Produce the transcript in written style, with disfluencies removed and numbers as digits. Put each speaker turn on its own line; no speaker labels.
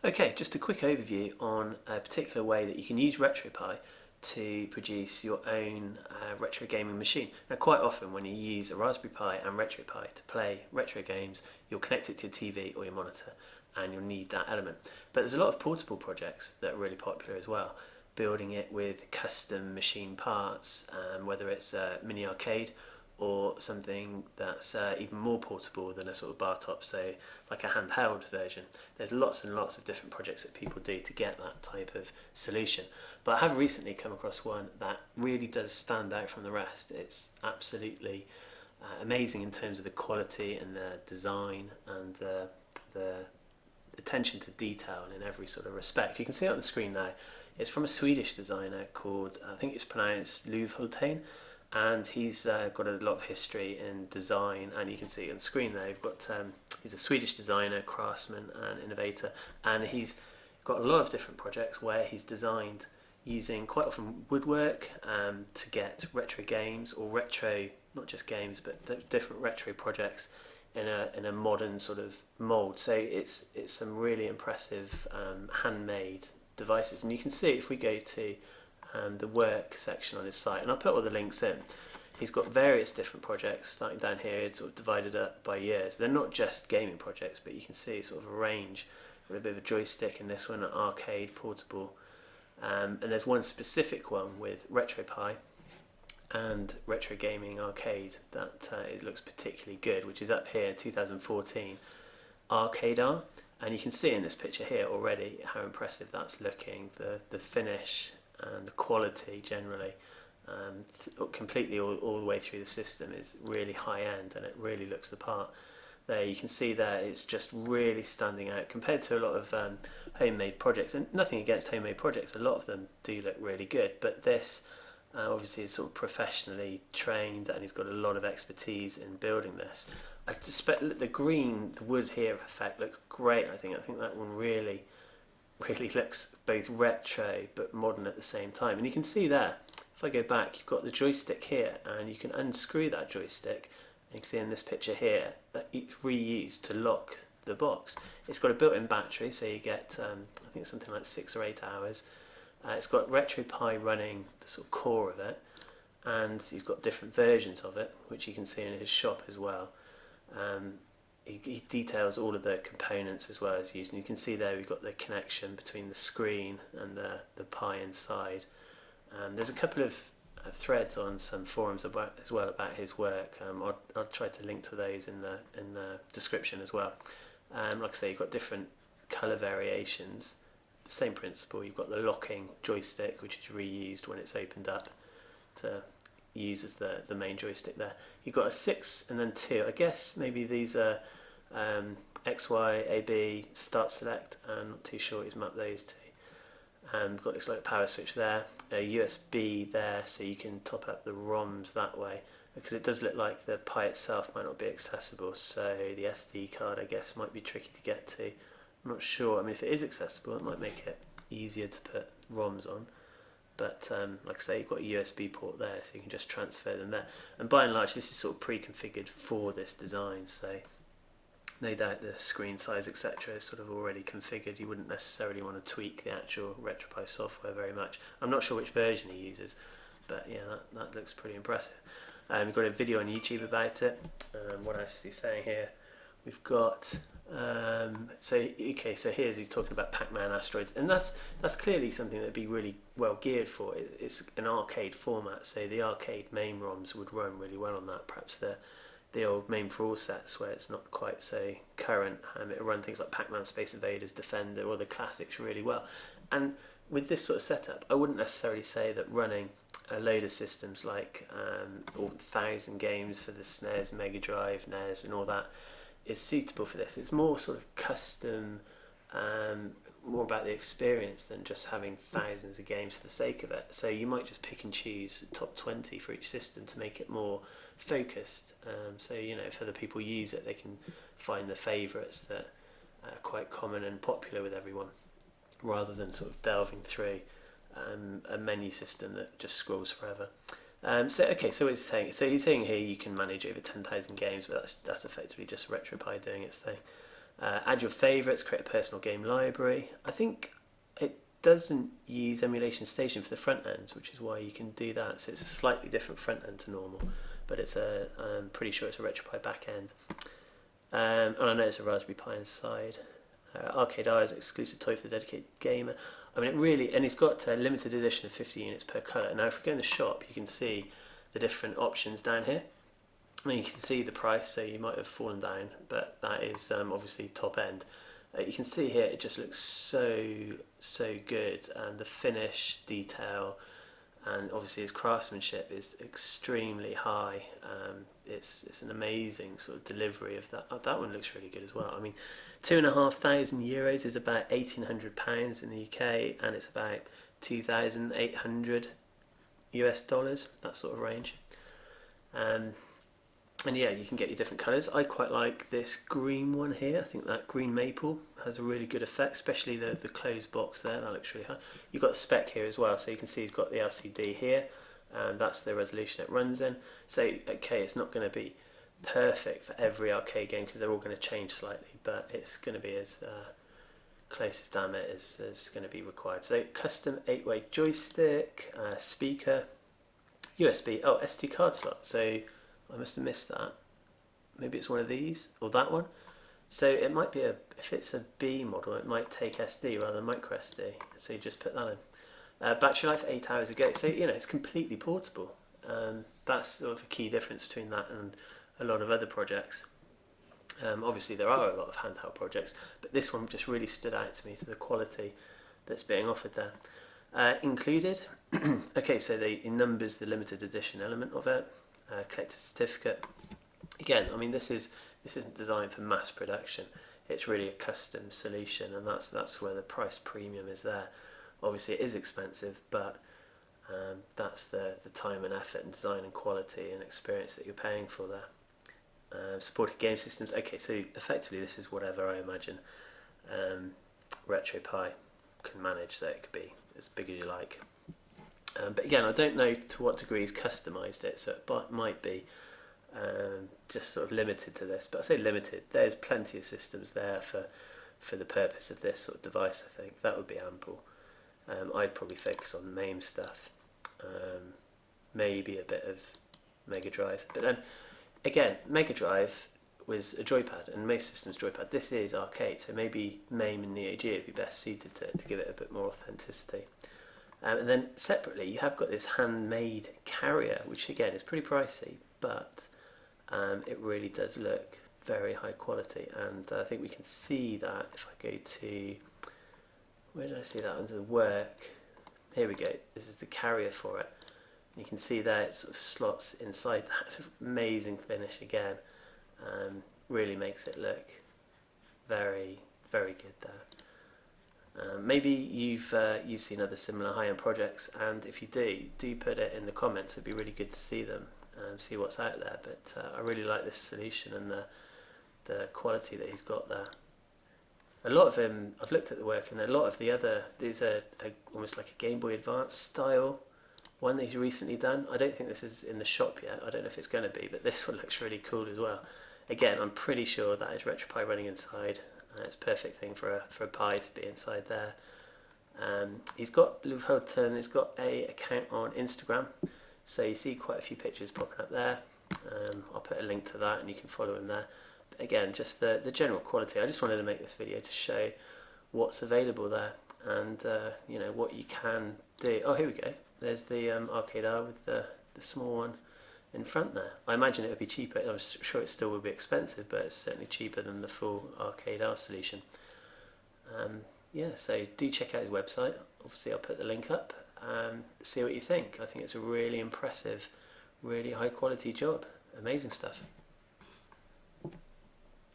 Okay, just a quick overview on a particular way that you can use RetroPie to produce your own retro gaming machine. Now, quite often when you use a Raspberry Pi and RetroPie to play retro games, you'll connect it to your TV or your monitor and you'll need that element. But there's a lot of portable projects that are really popular as well, building it with custom machine parts, whether it's a mini arcade or something that's even more portable than a sort of bar top, so like a handheld version. There's lots and lots of different projects that people do to get that type of solution. But I have recently come across one that really does stand out from the rest. It's absolutely amazing in terms of the quality and the design and the attention to detail in every sort of respect. You can see it on the screen now. It's from a Swedish designer called, I think it's pronounced Love Hulten, and he's got a lot of history in design, and you can see on the screen there, he's a Swedish designer, craftsman and innovator, and he's got a lot of different projects where he's designed using quite often woodwork to get retro games, or retro, not just games, but different retro projects in a modern sort of mould. So it's some really impressive handmade devices, and you can see if we go to the work section on his site, and I'll put all the links in. He's got various different projects starting down here. It's sort of divided up by years. They're not just gaming projects, but you can see sort of a range with a bit of a joystick in this one, an arcade, portable, and there's one specific one with RetroPie and Retrogaming arcade that it looks particularly good, which is up here, 2014 arcade art. And you can see in this picture here already how impressive that's looking, the finish and the quality generally, completely all the way through the system is really high end, and it really looks the part. There you can see there it's just really standing out compared to a lot of homemade projects, and nothing against homemade projects, a lot of them do look really good, but this obviously is sort of professionally trained, and he's got a lot of expertise in building this. I suspect the green, the wood here effect looks great. I think that one really looks both retro but modern at the same time. And you can see there, if I go back, you've got the joystick here, and you can unscrew that joystick. And you can see in this picture here that it's reused to lock the box. It's got a built-in battery, so you get I think it's something like 6 or 8 hours. It's got RetroPie running the sort of core of it, and he's got different versions of it, which you can see in his shop as well. He details all of the components as well as used, and you can see there we've got the connection between the screen and the Pi inside. There's a couple of threads on some forums as well about his work. I'll try to link to those in the description as well. Like I say, you've got different colour variations. Same principle. You've got the locking joystick, which is reused when it's opened up to use as the main joystick there. You've got a 6 and then 2. I guess maybe these are X, Y, A, B, start, select. I'm not too sure he's mapped those to. Got this like power switch there, a USB there, so you can top up the ROMs that way, because it does look like the Pi itself might not be accessible, so the SD card I guess might be tricky to get to. I'm not sure. I mean, if it is accessible, it might make it easier to put ROMs on. But like I say, you've got a USB port there, so you can just transfer them there. And by and large, this is sort of pre-configured for this design, so no doubt the screen size, etc. is sort of already configured. You wouldn't necessarily want to tweak the actual RetroPie software very much. I'm not sure which version he uses, but yeah, that looks pretty impressive. We've got a video on YouTube about it. What else is he saying here? We've got so here's he's talking about Pac-Man asteroids, and that's clearly something that'd be really well geared for. It's an arcade format, so the arcade MAME ROMs would run really well on that. Perhaps the old MAME for all sets where it's not quite so current, it'll run things like Pac-Man, Space Invaders, Defender, or the classics really well. And with this sort of setup, I wouldn't necessarily say that running a load of systems like all 1,000 games for the SNES, Mega Drive, NES, and all that is suitable for this. It's more sort of custom, more about the experience than just having thousands of games for the sake of it. So you might just pick and choose the top 20 for each system to make it more focused. So if other people use it, they can find the favourites that are quite common and popular with everyone, rather than sort of delving through a menu system that just scrolls forever. So what he's saying? So he's saying here you can manage over 10,000 games, but that's effectively just RetroPie doing its thing. Add your favourites, create a personal game library. I think it doesn't use emulation station for the front end, which is why you can do that. So it's a slightly different front end to normal, but I'm pretty sure it's a RetroPie back end. And I know it's a Raspberry Pi inside. Arcade Eye is an exclusive toy for the dedicated gamer. I mean, it really, and it's got a limited edition of 50 units per colour. Now, if we go in the shop, you can see the different options down here. And you can see the price, so you might have fallen down, but that is obviously top end. You can see here, it just looks so good, and the finish, detail, and obviously his craftsmanship is extremely high. It's an amazing sort of delivery of that. Oh, that one looks really good as well. I mean, €2,500 is about £1,800 in the UK, and it's about $2,800 US, that sort of range. And yeah, you can get your different colours. I quite like this green one here. I think that green maple has a really good effect, especially the closed box there. That looks really high. You've got the spec here as well, so you can see he's got the LCD here, and that's the resolution it runs in. So, okay, it's not going to be perfect for every arcade game because they're all going to change slightly, but it's going to be as close as damn it as going to be required. So, custom 8-way joystick, speaker, USB, SD card slot. So, I must have missed that. Maybe it's one of these or that one. So it might be if it's a B model, it might take SD rather than micro SD. So you just put that in. Battery life 8 hours a go. So it's completely portable. That's sort of a key difference between that and a lot of other projects. Obviously there are a lot of handheld projects, but this one just really stood out to me to the quality that's being offered there. Included. Okay, so it numbers the limited edition element of it. Collector certificate. Again, I mean, this isn't designed for mass production. It's really a custom solution, and that's where the price premium is there. Obviously, it is expensive, but that's the time and effort and design and quality and experience that you're paying for there. Supported game systems. Okay, so effectively, this is whatever I imagine RetroPie can manage. So it could be as big as you like. But again, I don't know to what degree he's customised it, so it might be just sort of limited to this. But I say limited, there's plenty of systems there for the purpose of this sort of device. I think that would be ample. I'd probably focus on MAME stuff, maybe a bit of Mega Drive. But then, again, Mega Drive was a joypad, and most systems joypad. This is arcade, so maybe MAME and Neo Geo would be best suited to give it a bit more authenticity. And then separately, you have got this handmade carrier, which again is pretty pricey, but it really does look very high quality. And I think we can see that if I go to, where did I see that? Under the work. Here we go. This is the carrier for it. And you can see there it sort of slots inside that sort of amazing finish again. Really makes it look very, very good there. Maybe you've seen other similar high-end projects, and if you do put it in the comments. It'd be really good to see them, see what's out there. But I really like this solution and the quality that he's got there. A lot of him, I've looked at the work, and a lot of the other, there's almost like a Game Boy Advance style one that he's recently done. I don't think this is in the shop yet. I don't know if it's going to be, but this one looks really cool as well. Again, I'm pretty sure that is RetroPie running inside. It's a perfect thing for a Pi to be inside there. He's got Love Hulten, he's got a account on Instagram, so you see quite a few pictures popping up there. I'll put a link to that and you can follow him there. But again, just the general quality. I just wanted to make this video to show what's available there and what you can do. Oh, here we go. There's the arcade R with the small one in front there. I imagine it would be cheaper. I'm sure it still would be expensive, but it's certainly cheaper than the full arcade R solution. So do check out his website. Obviously I'll put the link up. See what you think. I think it's a really impressive, really high quality job. Amazing stuff.